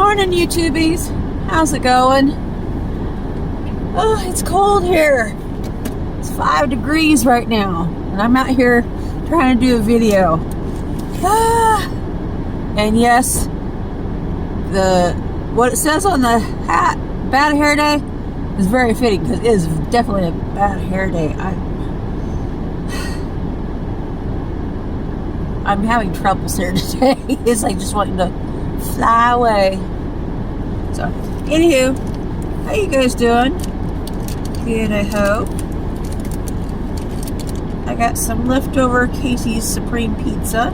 Morning, YouTubies. How's it going? Oh, it's cold here. It's 5 degrees right now, and I'm out here trying to do a video. And yes, what it says on the hat, bad hair day, is very fitting because it is definitely a bad hair day. I'm having troubles here today. It's like just wanting to fly away. So, anywho, how you guys doing? Good, I hope. I got some leftover Casey's Supreme Pizza.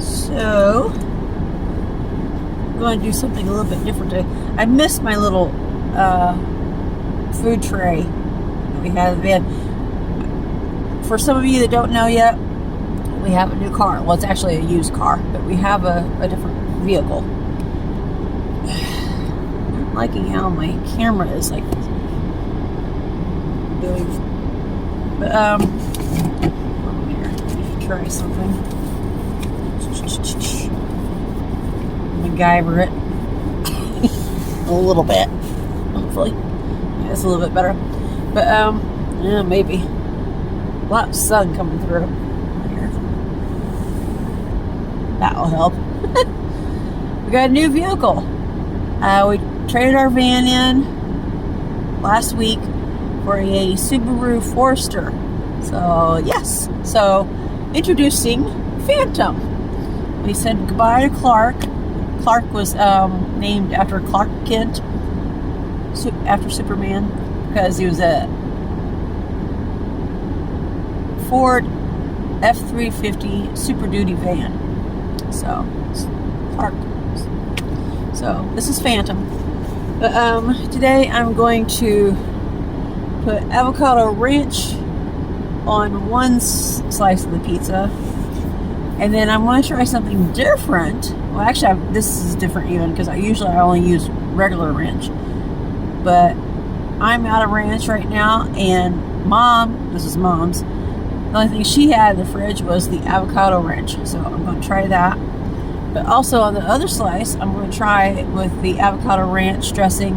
So, I'm going to do something a little bit different today. I missed my little food tray that we had in the van. For some of you that don't know yet, we have a new car. Well, it's actually a used car, but we have a different vehicle. I'm liking how my camera is like doing. But here, try something. MacGyver it a little bit. Hopefully, yeah, it's a little bit better. But yeah, maybe. A lot of sun coming through here. That'll help. We got a new vehicle. We traded our van in last week for a Subaru Forester. So, yes. So, introducing Phantom. We said goodbye to Clark. Clark was named after Clark Kent, after Superman, because he was a Ford F-350 Super Duty van. So, Clark. So, this is Phantom. But today I'm going to put avocado ranch on one slice of the pizza. And then I'm going to try something different. Well, actually, this is different even because I only use regular ranch. But I'm out of ranch right now, and this is Mom's. The only thing she had in the fridge was the avocado ranch, so I'm going to try that. But also on the other slice, I'm going to try it with the avocado ranch dressing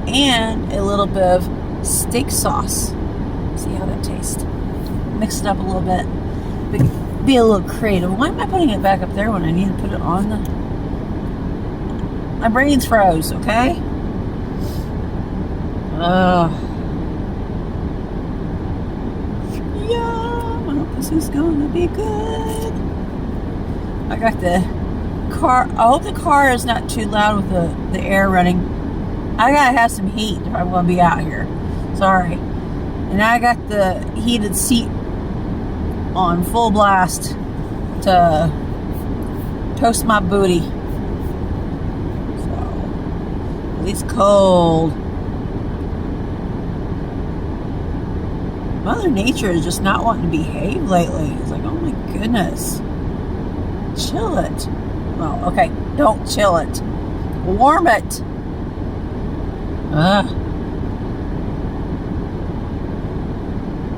and a little bit of steak sauce. See how that tastes. Mix it up a little bit. Be a little creative. Why am I putting it back up there when I need to put it on the... My brain's froze, okay? This is going to be good. I got the car. I hope the car is not too loud with the air running. I gotta have some heat if I'm going to be out here. Sorry. And I got the heated seat on full blast to toast my booty. So, it's cold. Mother Nature is just not wanting to behave lately. It's like, oh my goodness. Chill it. Well, okay, don't chill it. Warm it.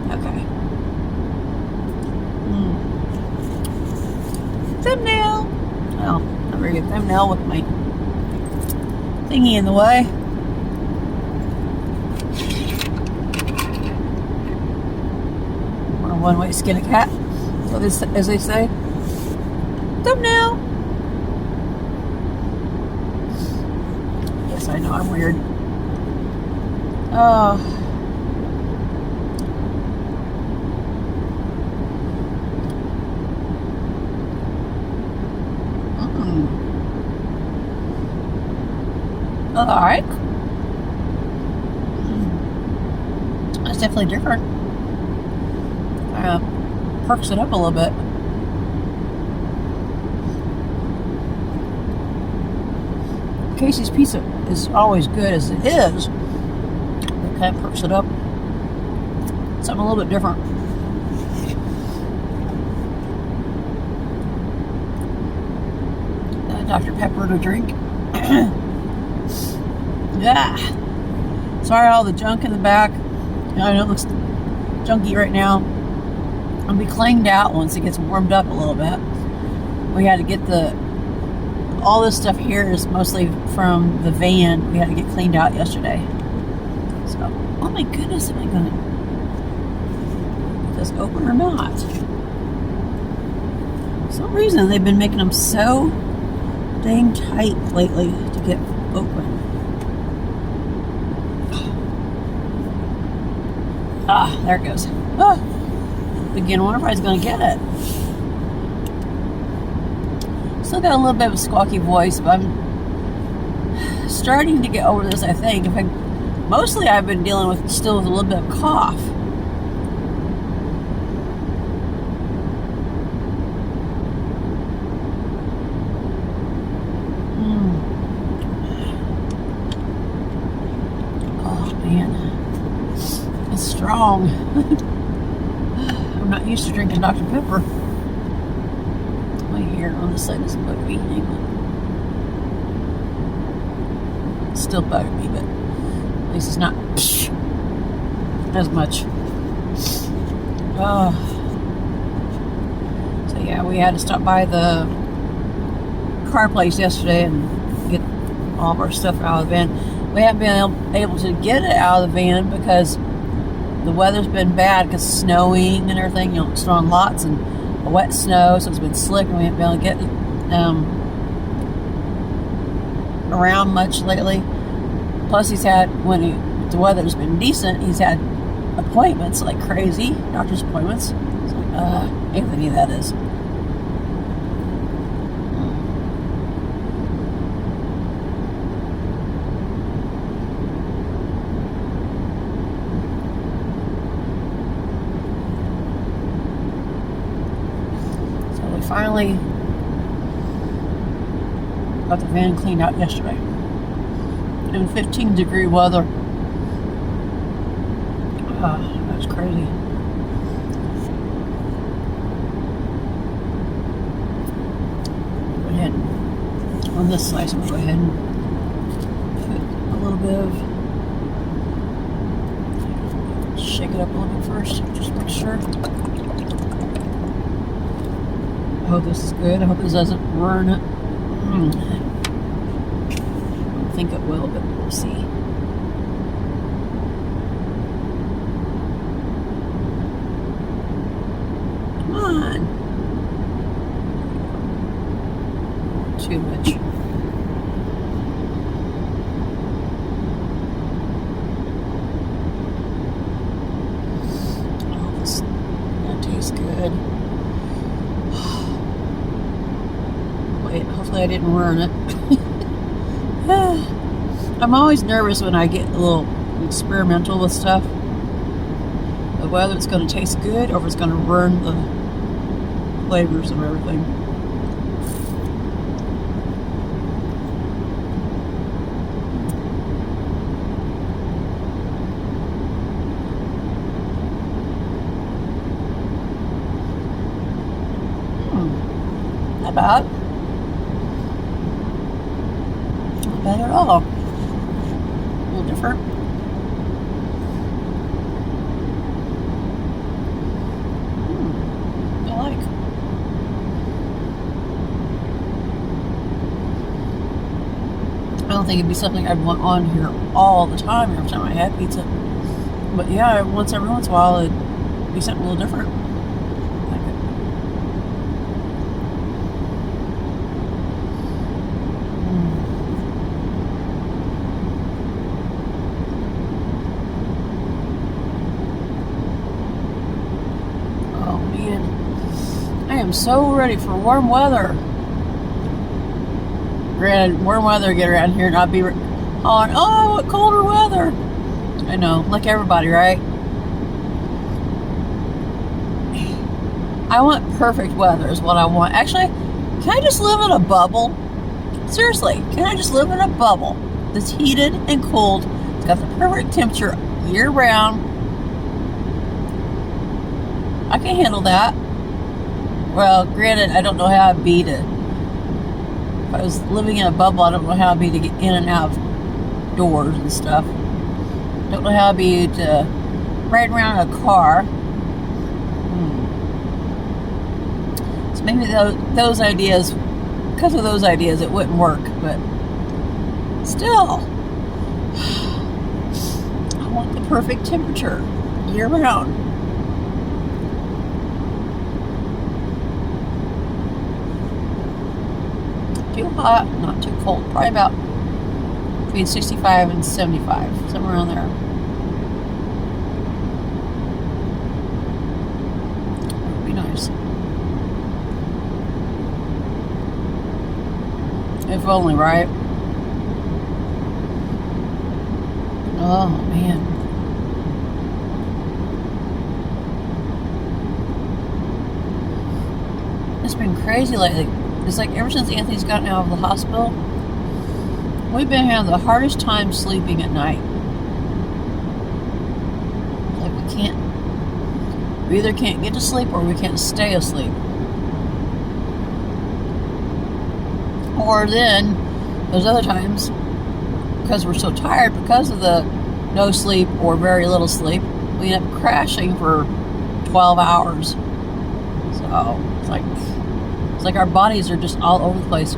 Okay. Thumbnail. Well, not very good thumbnail with my thingy in the way. One way to skin a cat, so this, as they say. Thumbnail. Yes, I know I'm weird. All right. That's definitely different. Perks it up a little bit. Casey's pizza is always good as it is. It kind of perks it up. Something a little bit different. Dr. Pepper to drink. Yeah. Sorry, all the junk in the back. I know it looks junky right now. It'll be cleaned out once it gets warmed up a little bit. we had to get all this stuff here is mostly from the van. We had to get cleaned out yesterday. So, oh my goodness, am I gonna get this open or not? For some reason, they've been making them so dang tight lately to get open. Ah, there it goes. Ah, again, I wonder if I was going to get it. Still got a little bit of a squawky voice, but I'm starting to get over this, I think. Mostly I've been dealing with a little bit of cough. Oh, man. It's strong. I'm not used to drinking Dr. Pepper. My hair on the side doesn't bug me. It still bugs me, but at least it's not as much. Oh. So yeah, we had to stop by the car place yesterday and get all of our stuff out of the van. We haven't been able to get it out of the van because the weather's been bad because snowing and everything, you know, snowing lots and a wet snow, so it's been slick and we haven't been able to get around much lately. Plus he's had, when the weather's been decent, he's had appointments like crazy, doctor's appointments. It's like, Anthony, that is. Finally got the van cleaned out yesterday in 15-degree weather. That's crazy. Go ahead on this slice. I'm gonna go ahead and put a little bit of, shake it up a little bit first, just make sure. I hope this is good. I hope this doesn't burn it. I don't think it will, but we'll see. Come on. Too much. Oh, that tastes good. Hopefully I didn't ruin it. I'm always nervous when I get a little experimental with stuff. Whether it's going to taste good or if it's going to ruin the flavors of everything. Not bad. Bad at all. A little different. I like. I don't think it'd be something I'd want on here all the time every time I had pizza. But yeah, every once in a while it'd be something a little different. I'm so ready for warm weather. Granted, warm weather get around here and I'll be on, oh, what colder weather. I know, like everybody, right? I want perfect weather is what I want. Actually, can I just live in a bubble? Seriously, can I just live in a bubble that's heated and cooled? It's got the perfect temperature year round. I can handle that. Well, granted, I don't know how it'd be to, if I was living in a bubble, I don't know how it'd be to get in and out of doors and stuff. Don't know how it'd be to ride around in a car. maybe those ideas, because of those ideas, it wouldn't work, but still, I want the perfect temperature year round. Too hot, not too cold. Probably about between 65 and 75, somewhere around there. That would be nice. If only, right? Oh, man. It's been crazy lately. It's like ever since Anthony's gotten out of the hospital, we've been having the hardest time sleeping at night. Like we either can't get to sleep or we can't stay asleep. Or then, there's other times, because we're so tired, because of the no sleep or very little sleep, we end up crashing for 12 hours. So, it's like our bodies are just all over the place.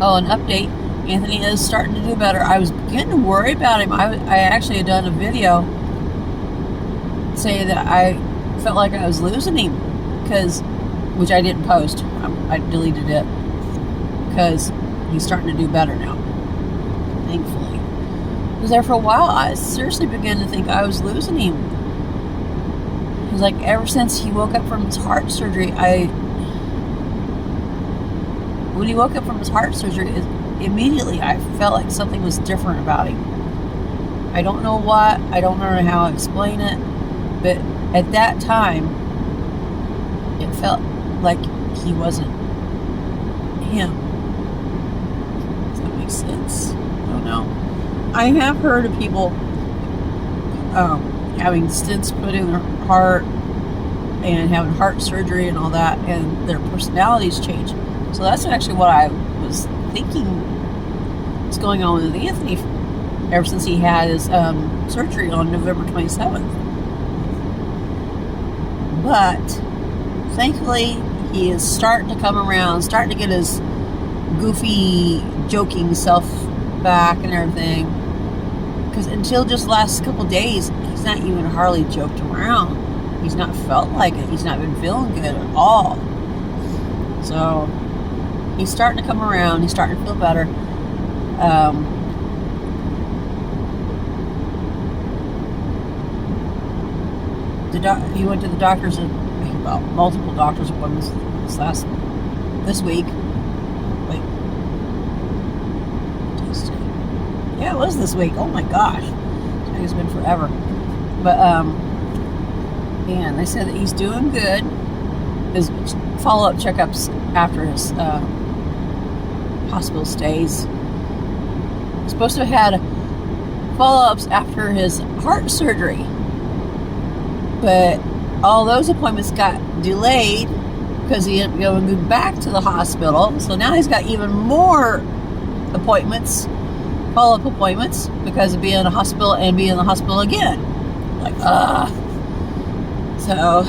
Oh, an update. Anthony is starting to do better. I was beginning to worry about him. I actually had done a video saying that I felt like I was losing him, which I didn't post. I deleted it because he's starting to do better now, thankfully. Because there for a while, I seriously began to think I was losing him. It was like ever since he woke up from his heart surgery, when he woke up from his heart surgery, immediately I felt like something was different about him. I don't know what, I don't know how to explain it, but at that time, it felt like he wasn't him. Does that make sense? I don't know. I have heard of people having stents put in their heart and having heart surgery and all that, and their personalities change. So that's actually what I was thinking is going on with Anthony ever since he had his surgery on November 27th. But thankfully, he is starting to come around, starting to get his goofy, joking self back and everything. Because until just the last couple days, he's not even hardly joked around. He's not felt like it. He's not been feeling good at all. So he's starting to come around. He's starting to feel better. He went to the doctor's, multiple doctor's appointments this week. Wait. Tuesday. Yeah, it was this week. Oh my gosh. It's been forever. But, and they said that he's doing good. His follow-up checkups after his hospital stays. He's supposed to have had follow-ups after his heart surgery. But all those appointments got delayed because he ended up going back to the hospital. So now he's got even more appointments, follow-up appointments, because of being in the hospital and being in the hospital again. Like, So,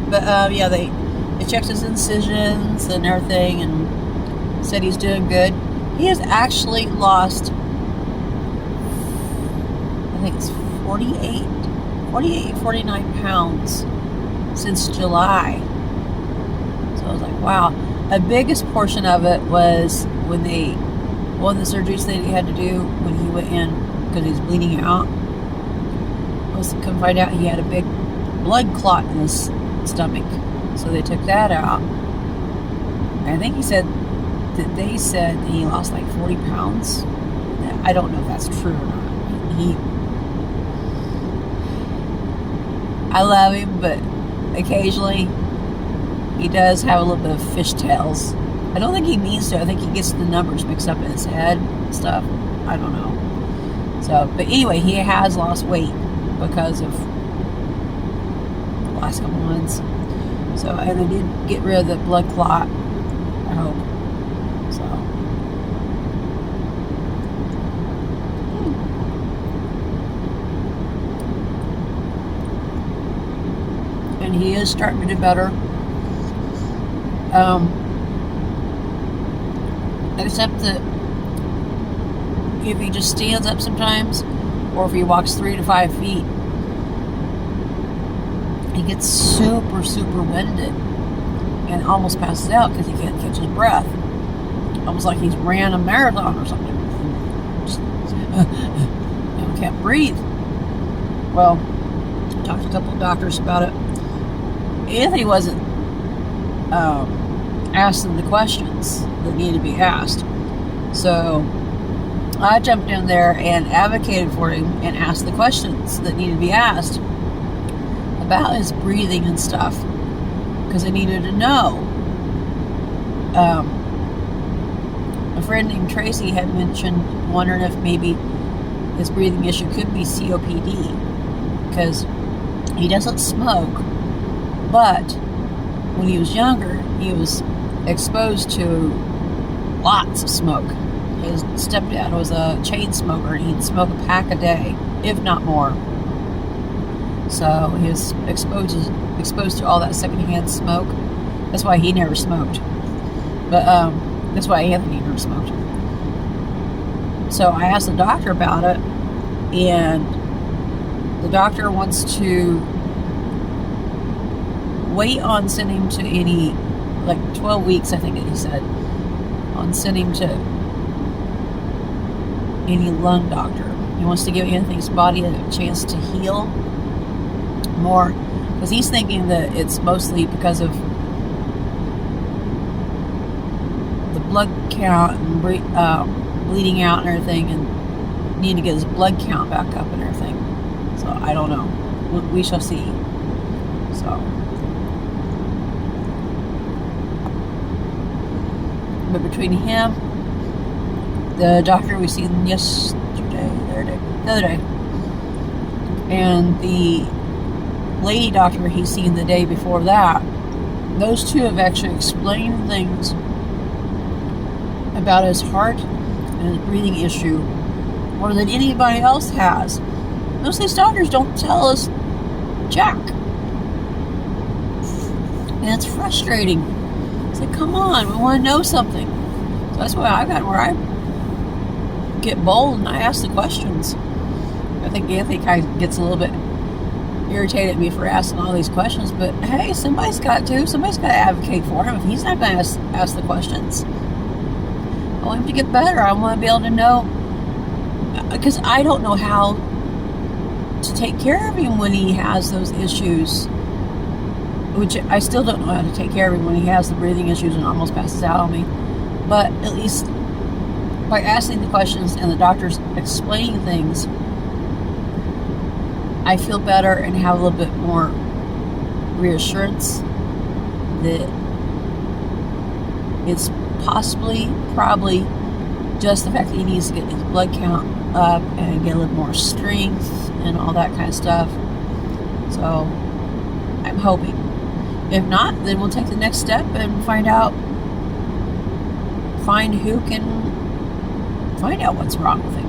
but yeah, they checked his incisions and everything and said he's doing good. He has actually lost, I think it's 49 pounds since July. So I was like, wow. The biggest portion of it was when one of the surgeries that he had to do when he went in because he was bleeding out, was to come find out he had a big blood clot in his stomach. So they took that out. And I think they said that he lost like 40 pounds. I don't know if that's true or not. I love him, but occasionally he does have a little bit of fishtails. I don't think he means to. I think he gets the numbers mixed up in his head and stuff. I don't know. So, but anyway, he has lost weight because of the last couple months. So, and they did get rid of the blood clot, I hope. So. And he is starting to do better. Except that if he just stands up sometimes, or if he walks 3 to 5 feet, he gets super, super winded and almost passes out because he can't catch his breath. Almost like he's ran a marathon or something. Just, can't breathe. Well, I talked to a couple of doctors about it. Anthony wasn't asking the questions that needed to be asked. So I jumped in there and advocated for him and asked the questions that needed to be asked about his breathing and stuff, because I needed to know. A friend named Tracy had mentioned wondering if maybe his breathing issue could be COPD, because he doesn't smoke, but when he was younger, he was exposed to lots of smoke. His stepdad was a chain smoker, and he'd smoke a pack a day, if not more. So he was exposed to all that secondhand smoke. That's why he never smoked. But that's why Anthony never smoked. So I asked the doctor about it, and the doctor wants to wait on sending him to any, like 12 weeks, I think he said, on sending him to any lung doctor. He wants to give Anthony's body a chance to heal more, because he's thinking that it's mostly because of the blood count and bleeding out and everything, and need to get his blood count back up and everything. So I don't know. We shall see. So, but between him, the doctor we seen the other day, and the lady doctor he's seen the day before that, those two have actually explained things about his heart and his breathing issue more than anybody else has. Most of these doctors don't tell us jack. And it's frustrating. It's like, come on, we want to know something. So that's why I got where I get bold and I ask the questions. I think Anthony kind of gets a little bit irritated at me for asking all these questions, but hey, somebody's got to advocate for him if he's not going to ask the questions. I want him to get better. I want to be able to know, because I don't know how to take care of him when he has those issues, which I still don't know how to take care of him when he has the breathing issues and almost passes out on me. But at least by asking the questions and the doctors explaining things, I feel better and have a little bit more reassurance that it's probably just the fact that he needs to get his blood count up and get a little more strength and all that kind of stuff. So I'm hoping. If not, then we'll take the next step and find who can find out what's wrong with him.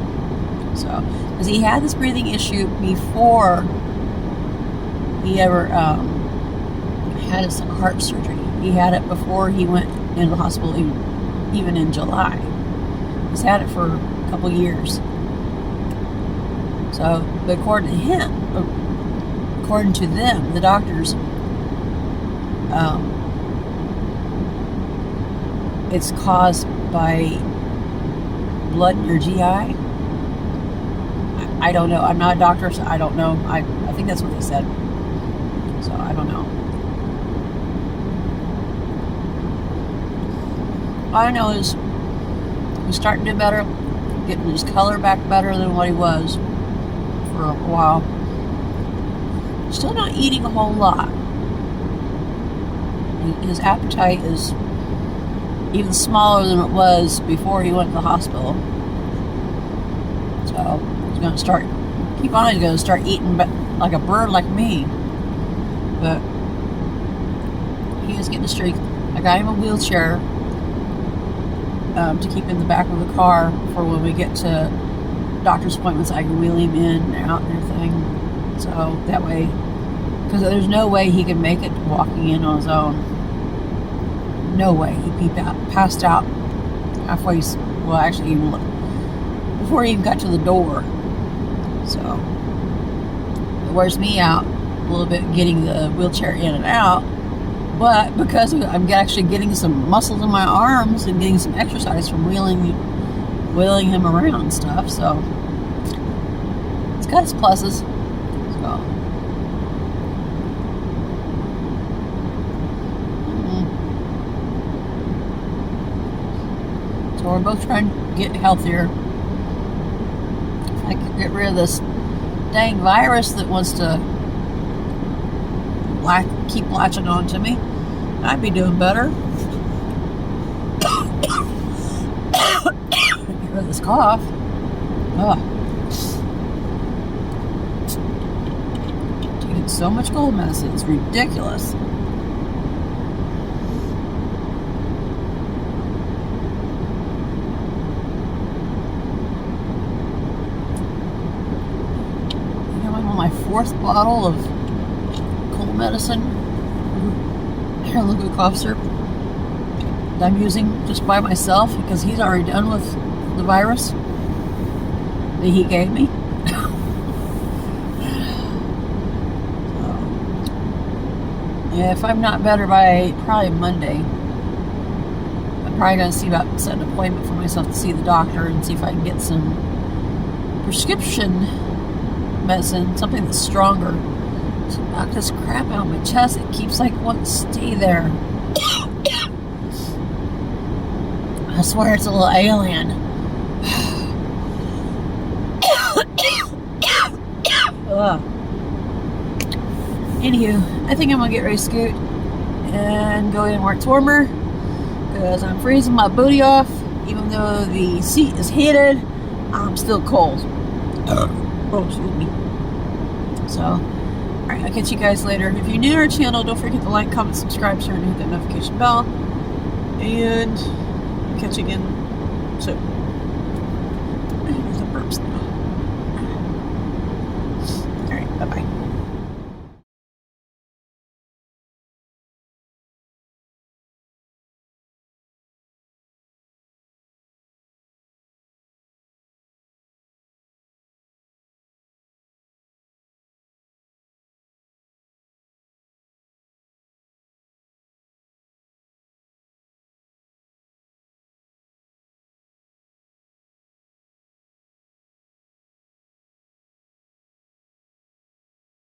So, because he had this breathing issue before he ever had his heart surgery. He had it before he went into the hospital, even in July. He's had it for a couple years. So, but according to them, the doctors, it's caused by blood in your GI. I don't know. I'm not a doctor, so I don't know. I think that's what they said. So I don't know. All I know is he's starting to do better, getting his color back better than what he was for a while. Still not eating a whole lot. His appetite is even smaller than it was before he went to the hospital. So he's going to start eating like a bird like me. But he is getting strength. I got him a wheelchair to keep in the back of the car for when we get to doctor's appointments. I can wheel him in and out and everything. So that way, because there's no way he can make it walking in on his own. no way. He passed out halfway, well, actually, even before he even got to the door. So, it wears me out a little bit getting the wheelchair in and out. But because I'm actually getting some muscles in my arms and getting some exercise from wheeling him around and stuff, so it's got its pluses. So we're both trying to get healthier. If I could get rid of this dang virus that wants to keep latching on to me, I'd be doing better. Get rid of this cough. Ugh. Taking so much cold medicine, it's ridiculous. My 4th bottle of cold medicine, hair liquid cough syrup, that I'm using just by myself because he's already done with the virus that he gave me. So, yeah, if I'm not better by probably Monday, I'm probably going to see about setting an appointment for myself to see the doctor and see if I can get some prescription medicine, something that's stronger, to knock this crap out of my chest. It keeps like wanting to stay there. I swear it's a little alien. Anywho, I think I'm gonna get ready to scoot and go in where it's warmer because I'm freezing my booty off. Even though the seat is heated, I'm still cold. Oh, excuse me. So, alright, I'll catch you guys later. If you're new to our channel, don't forget to like, comment, subscribe, share, and hit that notification bell. And catch you again soon.